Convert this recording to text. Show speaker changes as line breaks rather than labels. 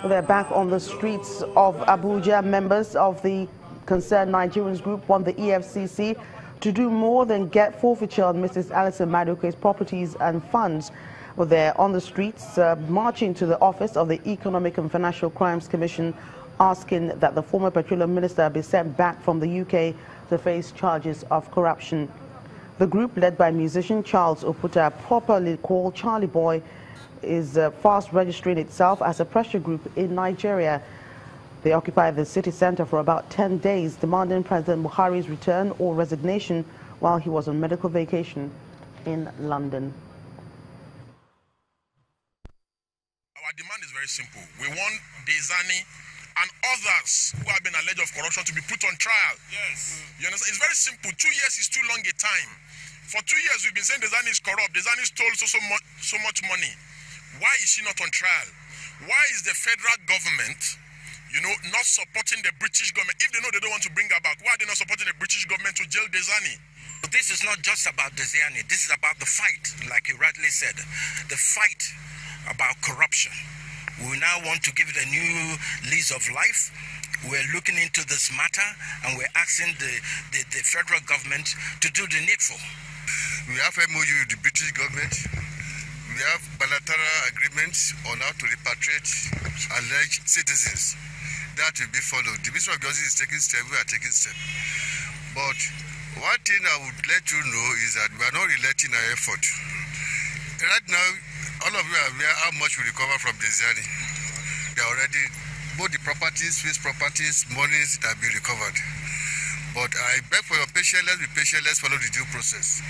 They're back on the streets of Abuja. Members of the concerned Nigerians group want the EFCC to do more than get forfeiture on Mrs. Alison Maduke's properties and funds. They're on the streets marching to the office of the Economic and Financial Crimes Commission, asking that the former petroleum minister be sent back from the UK to face charges of corruption. The group, led by musician Charles Oputa, properly called Charly Boy, is fast registering itself as a pressure group in Nigeria. They occupied the city center for about 10 days, demanding President Buhari's return or resignation while he was on medical vacation in London.
Our demand is very simple. We want Diezani and others who have been alleged of corruption to be put on trial. Yes. You understand? It's very simple. 2 years is too long a time. For 2 years, we've been saying Diezani is corrupt. Diezani stole so much money. Why is she not on trial? Why is the federal government, not supporting the British government? If they know they don't want to bring her back, why are they not supporting the British government to jail Diezani?
But this is not just about Diezani. This is about the fight, like you rightly said. The fight about corruption. We now want to give it a new lease of life. We're looking into this matter and we're asking the federal government to do the needful.
We have MOU with the British government. We have bilateral agreements on how to repatriate alleged citizens. That will be followed. The Ministry of Justice is taking steps, we are taking steps. But one thing I would let you know is that we are not relating our effort. Right now, all of you are aware how much we recover from Diezani. They are already, both the properties, fixed properties, monies that have been recovered. But I beg for your patience, let's be patient, let's follow the due process.